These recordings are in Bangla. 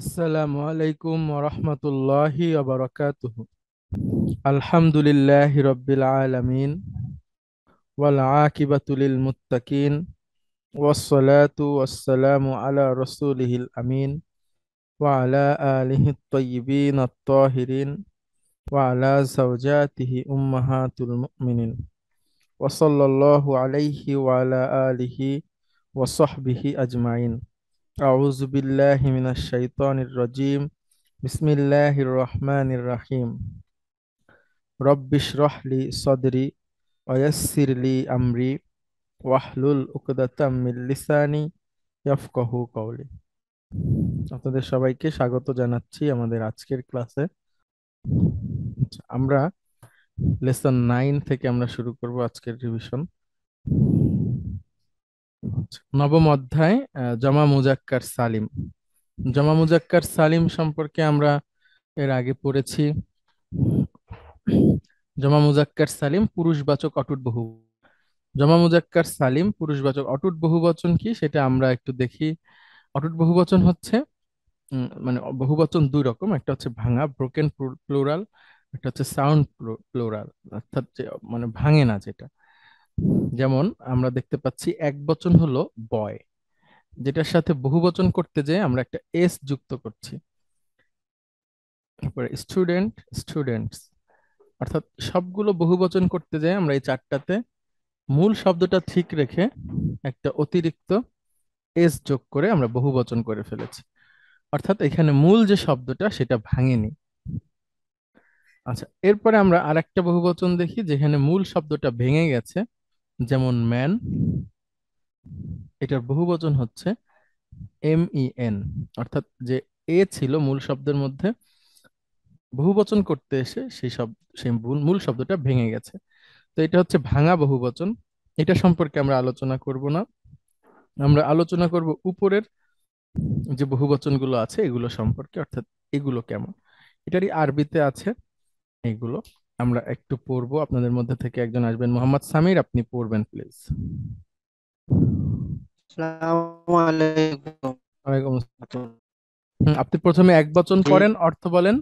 আসসালামু আলাইকুম ওয়া রাহমাতুল্লাহি ওয়া বারাকাতুহু। আলহামদুলিল্লাহি রাব্বিল আলামিন ওয়াল আকিবাতু লিল মুত্তাকিন ওয়াস সালাতু ওয়াস সালামু আলা রাসূলিহিল আমিন ওয়া আলা আলিহিত তাইয়্যিবিন আত-তাহিরিন ওয়া আলা যাওজাতিহি উম্মাহাতুল মুমিনিন ওয়া সাল্লাল্লাহু আলাইহি ওয়া আলা আলিহি ওয়া সাহবিহি আজমাইন। আউযু বিল্লাহি মিনাশ শাইতানির রাজীম। বিসমিল্লাহির রহমানির রহিম। রব্বিশরাহ লি সাদরি ওয়া ইয়াসসির লি আমরি ওয়াহলুল উকদাতাম মিন লিসানি ইয়াফকাহু কওলি। আপনাদের সবাইকে স্বাগত জানাচ্ছি আমাদের আজকের ক্লাসে। আমরা লেসন 9 থেকে আমরা শুরু করব আজকের রিভিশন। নবম অধ্যায়, জমা মুজাক্কার সালিম। জমা মুজাক্কার সালিম সম্পর্কে আমরা এর আগে পড়েছি। জমা মুজাক্কার সালিম পুরুষবাচক অটুট বহু। জমা মুজাক্কার সালিম পুরুষবাচক অটুট বহুবচন কি সেটা আমরা একটু দেখি। অটুট বহুবচন হচ্ছে মানে বহুবচন দুই রকম, একটা হচ্ছে ভাঙা ব্রোকেন প্লুরাল, একটা হচ্ছে সাউন্ড প্লুরাল, অর্থাৎ মানে ভাঙে না যেটা। যেমন আমরা দেখতে পাচ্ছি এক বচন হলো বয়, যেটার সাথে বহুবচন করতে যেয়ে আমরা একটা এস যুক্ত করছি। তারপরে স্টুডেন্ট, স্টুডেন্টস, অর্থাৎ সবগুলো বহুবচন করতে যেয়ে আমরা এই চারটাতে মূল শব্দটা ঠিক রেখে একটা অতিরিক্ত এস যোগ করে আমরা বহুবচন করে ফেলেছি, অর্থাৎ এখানে মূল যে শব্দটা সেটা ভাঙেনি। আচ্ছা, এরপরে আমরা আরেকটা বহুবচন দেখি যেখানে মূল শব্দটা ভেঙে গেছে, যেমন ম্যান। এটার বহুবচন হচ্ছে MEN, অর্থাৎ যে এ ছিল মূল শব্দের মধ্যে, বহুবচন করতে এসে সেই মূল শব্দটা ভেঙে গেছে। তো এটা হচ্ছে ভাঙা বহুবচন। এটা সম্পর্কে আমরা আলোচনা করব না, আমরা আলোচনা করব উপরের যে বহুবচনগুলো আছে এগুলো সম্পর্কে, অর্থাৎ এগুলো কেমন। এটারই আরবিতে আছে এগুলো। আমরা একটু পড়বো, আপনাদের মধ্যে থেকে একজন আসবেন, মোহাম্মদ সামির, আপনি পড়বেন প্লিজ। আসসালামু আলাইকুম। ওয়ালাইকুম আসসালাম। আপনি প্রথমে এক বচন জি, পড়েন, অর্থ বলেন,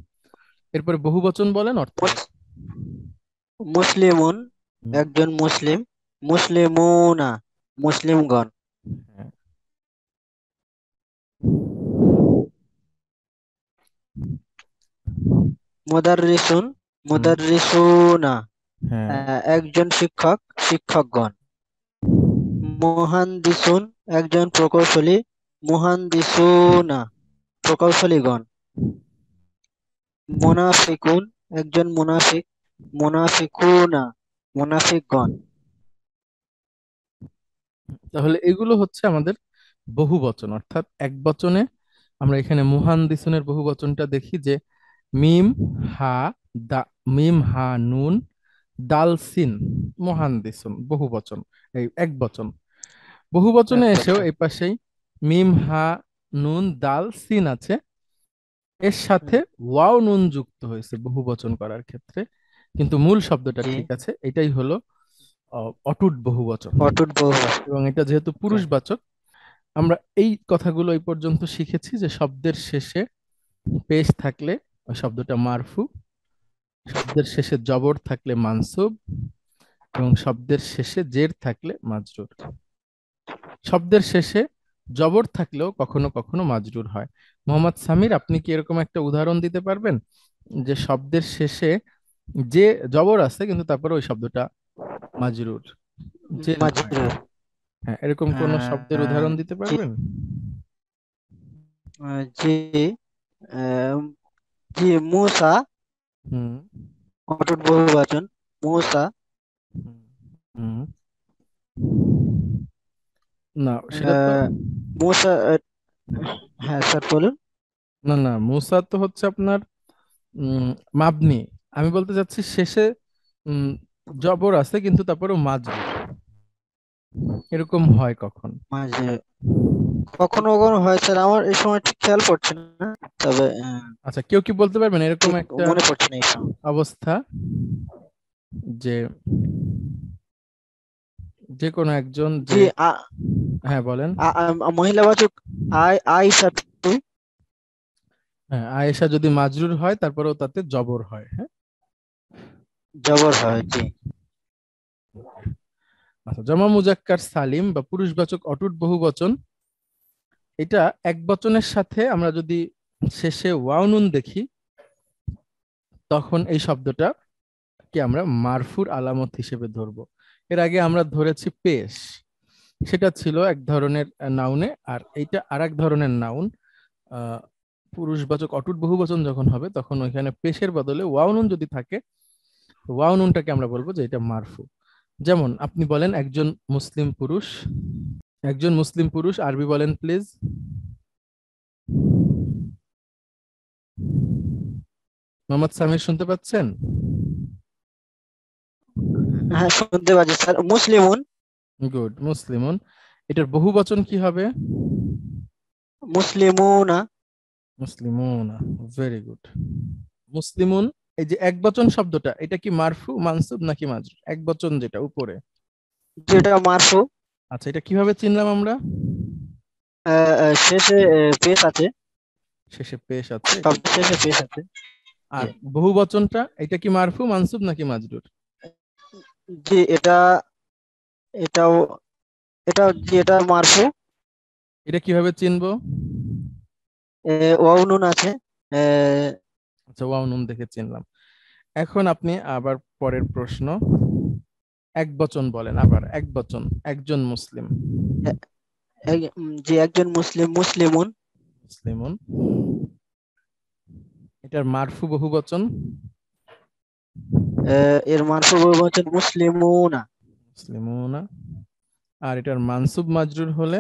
এরপরে বহুবচন বলেন, অর্থ বলেন। মুস- মুসলিমুন হুম, একজন মুসলিম, মুসলিমুনা মুসলিমগণ, হ্যাঁ, মুদাররিসুন হুম, মুদাররিসুনা হ্যাঁ, একজন শিক্ষক, শিক্ষকগণ, মুহান্দিসুন একজন প্রকৌশলী, মুহান্দিসুনা প্রকৌশলীগণ, মুনাফিকুন একজন মুনাফিক, মুনাফিকুনা মুনাফিকগণ। তাহলে এগুলো হচ্ছে আমাদের বহুবচন। অর্থাৎ এক বচনে আমরা এখানে মুহান্দিসুনের বহুবচনটা দেখি যে মিম হা দা, মিম হা নুন দাল সিন, মুহান্দিসুন বহুবচন, এই এক বচন। বহুবচনে এক এসেও বছর। এই পাশেই মিম হা নুন দাল সিন আছে, এর সাথে হুম, ওয়াও নুন যুক্ত হয়েছে বহুবচন করার ক্ষেত্রে, কিন্তু মূল শব্দটা জি, ঠিক আছে। এটাই হলো অটুট বহুবচন। অটুট বহু। এবং এটা যেহেতু পুরুষবাচক, আমরা এই কথাগুলো এই পর্যন্ত শিখেছি যে শব্দের শেষে পেশ থাকলে ওই শব্দটা মারফু, শব্দের শেষে জবর থাকলে মানসুব, এবং শব্দের শেষে জের থাকলে মাজরুর। শব্দের শেষে জবর থাকলেও কখনো কখনো মাজরুর হয়। মোহাম্মদ সামির, আপনি কি এরকম একটা উদাহরণ দিতে পারবেন যে শব্দের শেষে যে জবর আছে কিন্তু তারপরে ওই শব্দটা মাজরুর, জের হয় না? মাজরুর। হ্যাঁ, এরকম কোন শব্দের উদাহরণ দিতে জি, পারবেন? জি, আহ, জি, মূসা হুম, অটুট বহুবচন, মূসা। হুম, হুম। না সেটা তো, আহ, মূসা, হ্যাঁ স্যার বলুন। না না, মুসা তো হচ্ছে আপনার উম মাবনি। আমি বলতে চাচ্ছি শেষে উম জবর আছে কিন্তু তারপরেও মাজরুর, এরকম হয় কখন? মাঝে কখনো কখনো হয় স্যার, আমার এই সময় ঠিক খেয়াল পড়ছে না, তবে আচ্ছা, কেউ কি বলতে পারবেন এরকম ঠিক একটা মনে পড়ছে না এই সময়। অবস্থা যে যে কোনো একজন যে, জি, হ্যাঁ বলেন। মহিলাবাচক আই আইসা টু। হ্যাঁ, আয়েশা যদি মাজরুর হয় তারপরেও তাতে জবর হয়। হ্যাঁ, জবর হয়, জি। আচ্ছা, জমা মুজাক্কার সালিম বা পুরুষবাচক অটুট বহুবচন, এটা এক বচনের সাথে আমরা যদি শেষে ওয়াও নুন দেখি, তখন এই শব্দটা কি আমরা মারফুর আলামত হিসেবে ধরবো। এর আগে আমরা ধরেছি পেশ, সেটা ছিল এক ধরনের নাউনে, আর এইটা আর এক ধরনের নাউন। আহ পুরুষবাচক অটুট বহুবচন যখন হবে তখন ওইখানে পেশের বদলে ওয়াও নুন যদি থাকে, ওয়াও নুনটাকে আমরা বলবো যে এটা মারফু। যেমন আপনি বলেন একজন মুসলিম পুরুষ, একজন মুসলিম পুরুষ আরবি বলেন প্লিজ। মোহাম্মদ সামির শুনতে পাচ্ছেন? হ্যাঁ, শুনতে পাচ্ছি স্যার। মুসলিমুন। গুড, মুসলিমুন। এটার বহুবচন কি হবে? মুসলিমুনা। মুসলিমুনা। Very good. মুসলিমুন। এই যে এক বচন শব্দটা, এটা কি মারফু মানসুব নাকি মাজরুর? এক বচন যেটা উপরে। যেটা মারফু। আচ্ছা, এটা কিভাবে চিনলাম আমরা? শেষে পেশ আছে। শেষে পেশ আছে, এটা। শব্দ শেষে পেশ আছে। জি। আর বহু বচনটা এটা কি মারফু মানসুব নাকি মাজরুর? জি, এটাও জি, এটা মারফু। এটা কিভাবে চিনবো? ওয়াও নুন আছে। এ, আচ্ছা, ওয়াও নুন দেখে চিনলাম। এখন আপনি আবার পরের প্রশ্ন, এক বচন বলেন, আবার এক বচন, একজন মুসলিম। জি, একজন মুসলিম, মুসলিমুন। মুসলিমুন। এটার মারফু বহু বচন? এর মারফু বহুবচন মুসলিমুনা। মুসলিমুনা। আর এটার মানসুব মাজরুর হলে?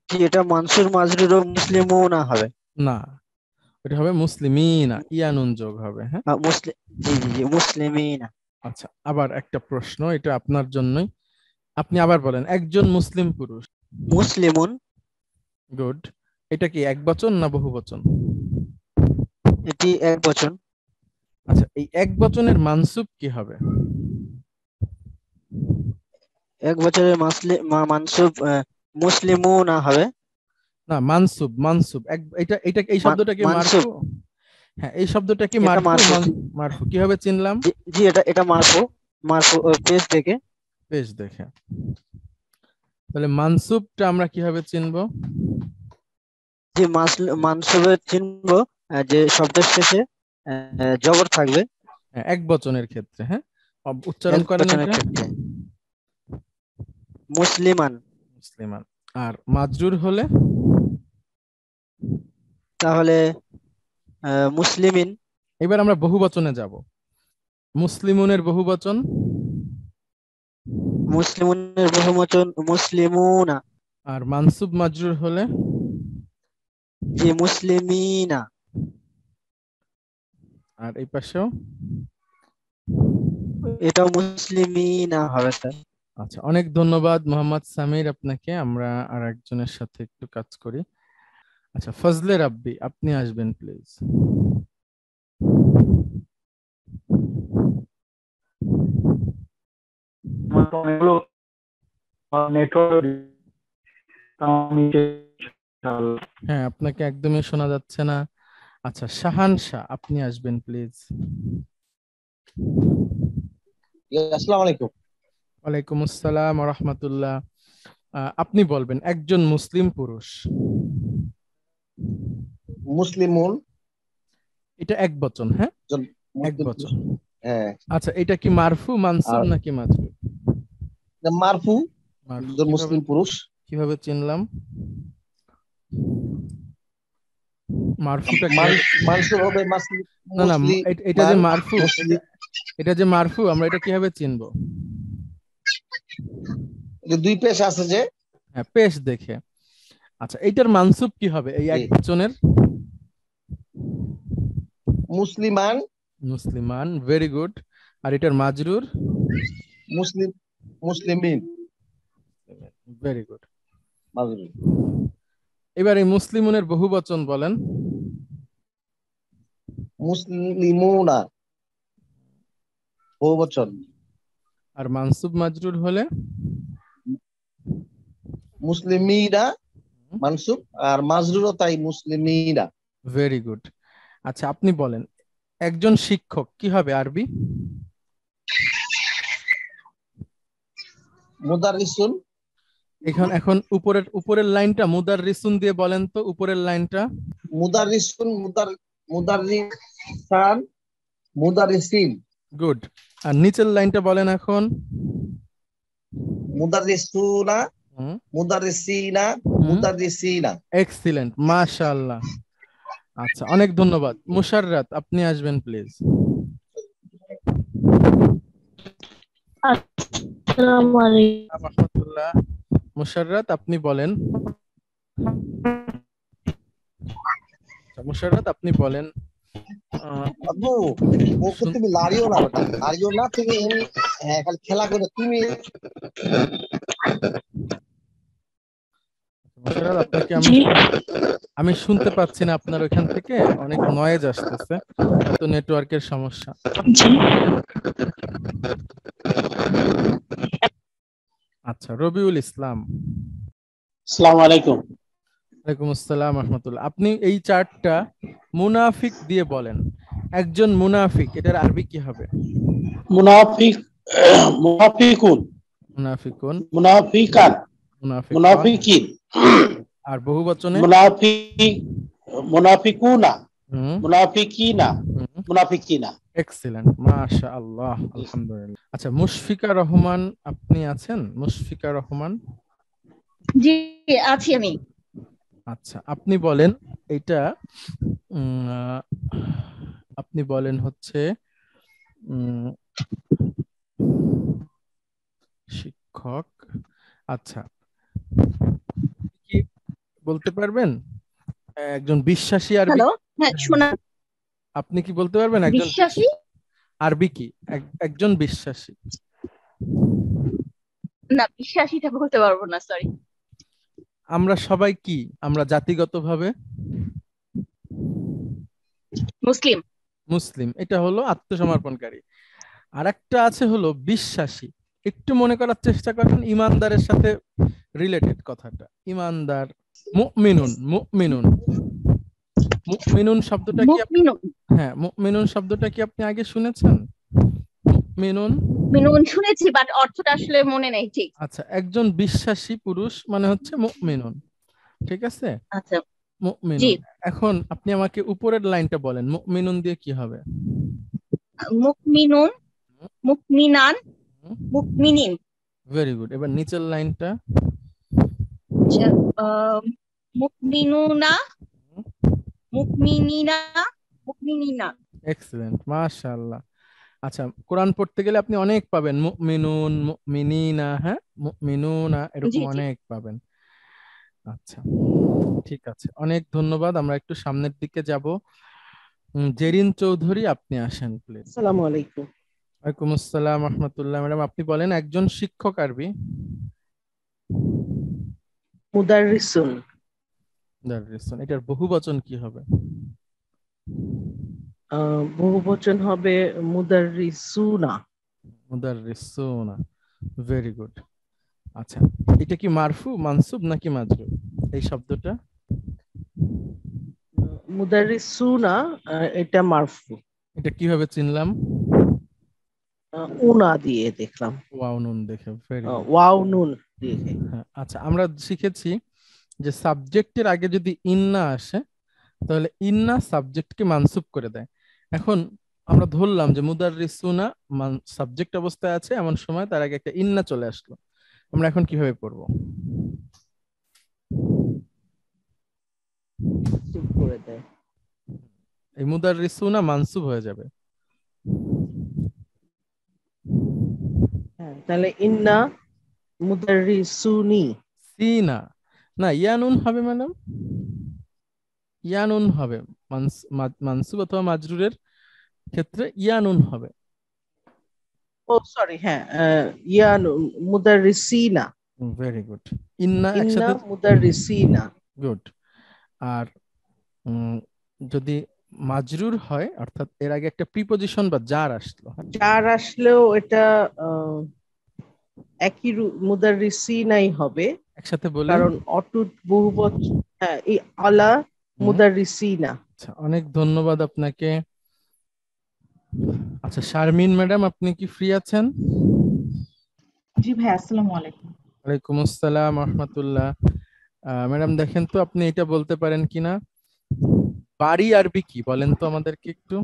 জি, এটা মানসুর মাজরুর ও মুসলিমুনা হবে। না, এটা হবে মুসলিমিনা, ইয়ানুন যোগ হবে। হ্যাঁ। মুসলিম। জি জি জি, মুসলিমিনা। আচ্ছা, আবার একটা প্রশ্ন, এটা আপনার জন্যই। আপনি আবার বলেন একজন মুসলিম পুরুষ। মুসলিমুন। গুড। এটা কি এক বচন না বহু বচন? এটি এক বচন। আচ্ছা, এই এক বচনের মানসুব কি হবে? এক বছরের মানসুব মুসলিমুনা হবে। না, মানসুব, মানসুব এক, এটা এটা এই শব্দটা কি মানসুব। মারফু? হ্যাঁ, এই শব্দটা কি এটা মারফু মারফু। মারফু কিভাবে চিনলাম? জি জি, এটা মারফু। মারফু পেজ থেকে। বেশ দেখে। তাহলে মানসুবটা আমরা কিভাবে চিনবো? যে মানসুবের চিহ্ন, যে শব্দের শেষে জবর থাকবে। হ্যাঁ, এক বচনের ক্ষেত্রে। হ্যাঁ, উচ্চারণ এক করেন বচনের এটা। ক্ষেত্রে মুসলিমান। মুসলিমান। আর মাজরুর হলে? তাহলে মুসলিমিন। এবার আমরা বহু বচনে যাব। মুসলিমুনের বহু বচন? মুসলিমুনের বহুবচন মুসলিমুনা। আর মানসুব মাজরুর হলে? জি, মুসলিমিনা। আর এই পাশেও? এটাও মুসলিমিনা হবে স্যার। আচ্ছা, অনেক ধন্যবাদ মোহাম্মদ সামির আপনাকে। আমরা আর একজনের সাথে একটু কাজ করি। আচ্ছা, ফজলে রাব্বি, আপনি আসবেন প্লিজ। আমার তো অনেকগুলো নেটওয়ার্ক হ্যাঁ, আপনাকে একদমই শোনা যাচ্ছে না। আচ্ছা, শাহান শাহ, আপনি আসবেন প্লিজ। আসসালামু আলাইকুম। ওয়ালাইকুম আসসালাম ওয়া রাহমাতুল্লাহ। আপনি বলবেন একজন মুসলিম পুরুষ। মুসলিমুন। এটা এক বচন, হ্যাঁ, একজন এক মুসলিম পুরুষ। বচন। হ্যাঁ। আচ্ছা, এটা কি মারফু মানসুব আর নাকি মাজরুর? মারফু। মারফু। একজন কিভাবে মুসলিম পুরুষ। কিভাবে চিনলাম? মারফুটা কিভাবে মানসুর হবে না না, এটা যে মান মারফু, এটা মুসলিম। এটা যে মারফু, আমরা এটা কিভাবে চিনবো? যে দুই পেশ আছে যে। হ্যাঁ, পেশ দেখে। আচ্ছা, এইটার মানসুব কি হবে এই জি। এক বচনের? মুসলিমান। মুসলিমান। Very good. আর এটার মাজরুর? মুসলিম। মুসলিমিন। Very good. মাজরুর। এবার এই মুসলিমুনের বহু বচন বলেন। মুসলিমুনা। বহুবচন। আর মানসুব মাজরুর হলে? মুসলিমিনা মানসুব। আর মাজরুরও তাই, মুসলিমিনা। Very good. আচ্ছা আপনি বলেন একজন শিক্ষক কি হবে আরবি? মুদাররিসুন। এখন উপরের লাইনটা মুদাররিসুন দিয়ে বলেন তো, উপরের লাইনটা। মুদাররিসুন, মুদাররিসান, মুদাররিসিন। গুড। আর নিচের লাইনটা বলেন এখন। মুদাররিসুনা, হুম, মুদাররিসিনা, হুম, মুদাররিসিনা। এক্সিলেন্ট, মাশাআল্লাহ। আচ্ছা অনেক ধন্যবাদ। মুশাররাত আপনি আসবেন প্লিজ। আসসালামু আলাইকুম। রাহমাতুল্লাহ। মুশাররাত আপনি বলেন। আচ্ছা, মুশাররাত আপনি বলেন। আব্বু ওকে শুন- তুমি লাড়িও না বেটা, লাড়িও না তুমি এমনি। হ্যাঁ খালি খেলা করে তুমি। মুশাররাত আপনাকে আমি জি আমি শুনতে পাচ্ছি না, আপনার ওইখান থেকে অনেক নয়েজ আসতেছে, হয়তো নেটওয়ার্কের সমস্যা। জি আচ্ছা রবিউল ইসলাম। আসসালামু আলাইকুম। ওয়ালাইকুম আসসালাম রহমতুল্লাহ। আপনি এই চার্টটা মুনাফিক দিয়ে বলেন। একজন মুনাফিক, এটার আরবি কি হবে? মুনাফিক, মুনাফিকুন, মুনাফিকুন, মুনাফিকান, মুনাফিকান। মুনাফিকিন, আর বহুবচনে? মুনাফিক, মুনাফিকুনা, হুম, মুনাফিকিনা, হুম, মুনাফিকিনা। এক্সিলেন্ট, মাশাআল্লাহ, আলহামদুলিল্লাহ। আচ্ছা মুশফিকা রহমান আপনি আছেন? মুশফিকা রহমান। জি আছি আমি। আচ্ছা আপনি বলেন এটা আহ, আপনি বলেন হচ্ছে উম, শিক্ষক। আচ্ছা কি বলতে পারবেন একজন বিশ্বাসী আরবি? হ্যালো, হ্যাঁ শোনা। আপনি কি বলতে পারবেন একজন বিশ্বাসী? আরবি কি? একজন বিশ্বাসী। না, বিশ্বাসীটা বলতে পারবো না, সরি। আমরা সবাই কি, আমরা জাতিগতভাবে মুসলিম। মুসলিম, এটা হলো আত্মসমর্পণকারী। আর একটা আছে হলো বিশ্বাসী। একটু মনে করার চেষ্টা করেন, ইমানদারের সাথে রিলেটেড কথাটা। ইমানদার, মুমিনুন, মুমিনুন, মুমিনুন শব্দটা কি মুমিনুন। হ্যাঁ মুমিনুন শব্দটা কি আপনি আগে শুনেছেন? মুমিনুন। মিনুন শুনেছি, বাট অর্থটা আসলে মনে নেই ঠিক। আচ্ছা একজন বিশ্বাসী পুরুষ মানে হচ্ছে মুমিনুন, ঠিক আছে? আচ্ছা। জি। মুমিনুন। এখন আপনি আমাকে উপরের লাইনটা বলেন, মুমিনুন দিয়ে কি হবে? মুকমিনুন, মুকমিনান, মুকমিনিন। Very good. এবার নিচের লাইনটা। আচ্ছা, মুকমিনুনা, মুকমিনিনা, মুকমিনিনা। এক্সেলেন্ট, মাশাআল্লাহ। আচ্ছা কোরআন পড়তে গেলে আপনি অনেক পাবেন, মুমিনুন, মুমিনিনা, হ্যাঁ মুমিনুনা, এরকম জি জি। অনেক পাবেন। আচ্ছা ঠিক আছে, অনেক ধন্যবাদ। আমরা একটু সামনের দিকে যাব। জেরিন চৌধুরী আপনি আসেন প্লিজ। আসসালামু আলাইকুম। ওয়ালাইকুম আসসালাম রহমতুল্লাহ। ম্যাডাম আপনি বলেন একজন শিক্ষক আরবি? মুদাররিসুন। মুদাররিসুন, এটার বহুবচন কি হবে? বহুবচন হবে মুদাররিসুনা। মুদাররিসুনা, ভেরি গুড। আচ্ছা এটা কি মারফু, মানসুব নাকি মাজরুর এই শব্দটা? মুদাররিসুনা এটা মারফু। এটা কিভাবে চিনলাম? উনা দিয়ে দেখলাম। ওয়াও নুন দেখে, ভেরি গুড। ওয়াও নুন দেখে। হ্যাঁ আচ্ছা আমরা শিখেছি যে সাবজেক্টের আগে যদি ইন্না আসে তাহলে ইন্না সাবজেক্টকে মানসুব করে দেয়। এখন আমরা ধরলাম যে মুদাররিসুনা সাবজেক্ট অবস্থায় আছে, এমন সময় তার আগে একটা ইন্না চলে আসলো, আমরা এখন কিভাবে পড়বো? ঠিক করে দেয়। এই মুদাররিসুনা মানসুব হয়ে যাবে। হ্যাঁ তাহলে ইন্না মুদাররিসুনি। সিনা, না ইয়ানুন হবে ম্যাডাম, ইয়ানুন হবে। মানসুব অথবা মাজরুরের ক্ষেত্রে ইয়ানুন হবে। ও সরি, হ্যাঁ মুদাররিসিনা। Very good. ইন্না ইন্না একসাথে, মুদাররিসিনা। গুড। আর যদি মাজরুর হয় অর্থাৎ এর আগে একটা প্রিপজিশন বা জার আসলো, যার আসলেও এটা একই মুদাররিসিনাই হবে, একসাথে বলি। কারণ অটুট বহুবচন। হ্যাঁ এই আলা মুদাররিসিনা। আচ্ছা, অনেক ধন্যবাদ আপনাকে। আচ্ছা, শারমিন ম্যাডাম, আপনি কি ফ্রি আছেন? জি ভাই, আসসালামু আলাইকুম। ওয়ালাইকুম আসসালাম রহমতুল্লাহ। ম্যাডাম দেখেন তো আপনি এটা বলতে পারেন কিনা, বাড়ি আরবি কি বলেন তো আমাদেরকে একটু।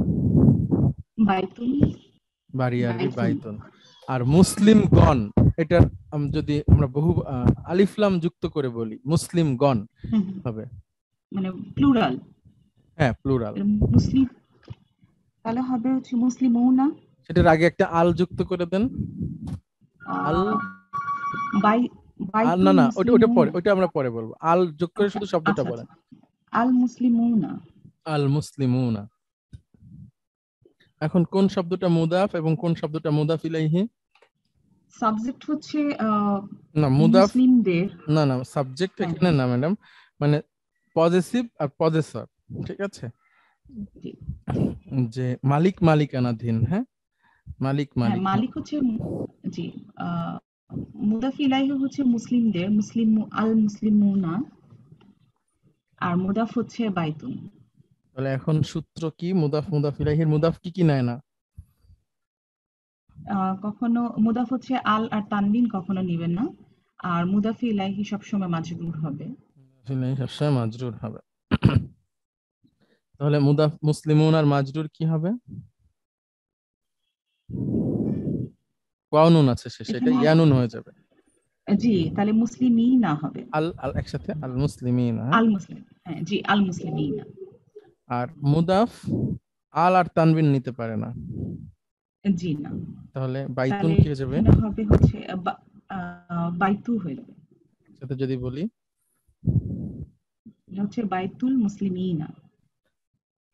বাইতুল। বাড়ি আরবি বাইতুল। বাইতুন। আর মুসলিমগণ, এটার যদি আমরা বহু আলিফ লাম যুক্ত করে বলি মুসলিমগণ হুম, হুম, হবে। মানে প্লুরাল। হ্যাঁ, প্লুরাল। মুসলিম, তাহলে হবে হচ্ছে মুসলিমউনা। সেটার আগে একটা আল যুক্ত করে দেন। আল, আহ, বাই না বাইতুল না, ওটা পরে, মুসলিমউনা। ওটা আমরা পরে বলবো। আল যোগ করে আচ্ছা শুধু শব্দটা আচ্ছা বলেন। আচ্ছা, আল মুসলিমউনা। আল মুসলিমুনা। এখন কোন শব্দটা মুদাফ এবং কোন শব্দটা মুদাফ ইলাইহি? সাবজেক্ট হচ্ছে না মুদাফ, মুসলিমদের। না না, সাবজেক্ট হ্যাঁ, এখানে না ম্যাডাম, মানে পজেসিভ আর পজেসর, ঠিক আছে? জি যে মালিক মালিকানাধীন, হ্যাঁ, মালিক হ্যাঁ, মালিক। মালিক হচ্ছে জি মুদাফ ইলাইহি হচ্ছে মুসলিমদের, মুসলিম আল মুসলিমউনা, আর মুদাফ হচ্ছে বাইতুন। তাহলে এখন সূত্র কি, মুদাফ মুদাফ ইলাইহির মুদাফ কি কি নেয় না? কখনো মুদাফ হচ্ছে আল আর তানবিন কখনো নিবেন না, আর মুদাফি ইলাইহি সবসময় মাজরুর হবে। মুদাফ ইলাইহি সবসময় মাজরুর হবে। তাহলে মুদাফ মুসলিমুন আর মাজরুর কি হবে? ওয়াও নুন আছে শেষে, এটা এখানে ইয়ানুন হয়ে যাবে। জি, তাহলে মুসলিমই না হবে। আল আল একসাথে, আল মুসলিমিন, হ্যাঁ। আল মুসলিম, হ্যাঁ জি, আল মুসলিমই না। আর মুদাফ আল আর তানবিন নিতে পারে না, জি না। তাহলে বাইতুন তাহলে কি হয়ে যাবে? এখানে হবে হচ্ছে বাইতু হয়ে যাবে। সাথে যদি বলি, এটা হচ্ছে বাইতুল মুসলিমই না,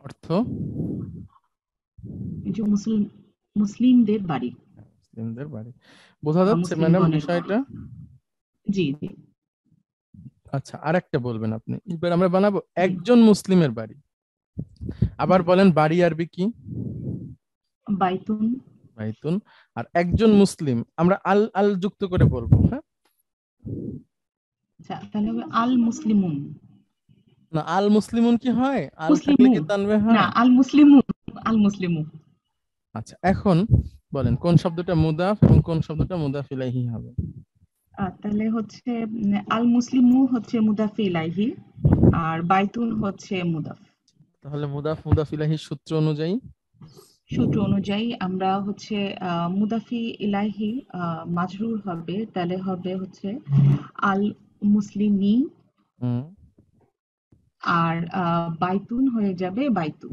অর্থ এই যে মুসলিমদের বাড়ি মুসলিমদের বাড়ি। বোঝা বা যাচ্ছে ম্যাডাম মুসলিমগণের বাড়ি। বিষয়টা? জি জি। আচ্ছা, আরেকটা বলবেন আপনি, এবার আমরা বানাবো জি একজন মুসলিমের বাড়ি। আবার জি, বলেন বাড়ি আরবি কি? বাইতুন। বাইতুন। আর একজন মুসলিম আমরা আল আল যুক্ত করে বলবো, হ্যাঁ। আচ্ছা, তাহলে হবে আল মুসলিমুন। না, আল মুসলিমুন কি হয়? আল থাকলে মুসলিমু, কি তানবে না হয়? আল মুসলিমু, আল মুসলিমু। আচ্ছা, এখন বলেন কোন শব্দটা মুদাফ এবং কোন শব্দটা মুদাফ ইলাইহি হবে? তাহলে হচ্ছে আল মুসলিমু হচ্ছে মুদাফি ইলাইহি, আর বাইতুন হচ্ছে মুদাফ। তাহলে মুদাফ মুদাফ ইলাইহির সূত্র অনুযায়ী, সূত্র অনুযায়ী আমরা হচ্ছে মুদাফি ইলাইহি মাজরুর হবে, তাহলে হবে হচ্ছে আল মুসলিমি, হুম, আর বাইতুন হয়ে যাবে বাইতু,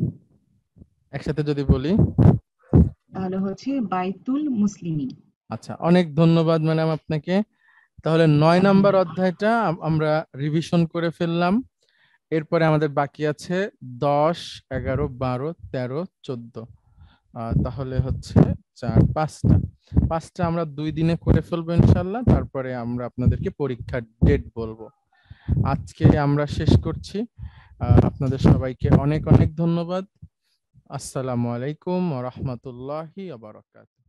একসাথে যদি বলি, তাহলে হচ্ছে বাইতুল মুসলিমিন। আচ্ছা, অনেক ধন্যবাদ ম্যাডাম আপনাকে। তাহলে 9 নাম্বার আলহামদুলিল্লাহ। অধ্যায়টা আমরা রিভিশন করে ফেললাম। এরপরে আমাদের বাকি আছে 10, 11, 12, 13, 14। তাহলে হচ্ছে 4, 5টা আমরা 2 দিনে করে ফেলবো ইনশাল্লাহ। তারপরে আমরা আপনাদেরকে পরীক্ষার ডেট বলবো। আজকে আমরা শেষ করছি। আপনাদের সবাইকে অনেক অনেক ধন্যবাদ। আসসালামু আলাইকুম ওয়া রাহমাতুল্লাহি ওয়া বারাকাতুহু।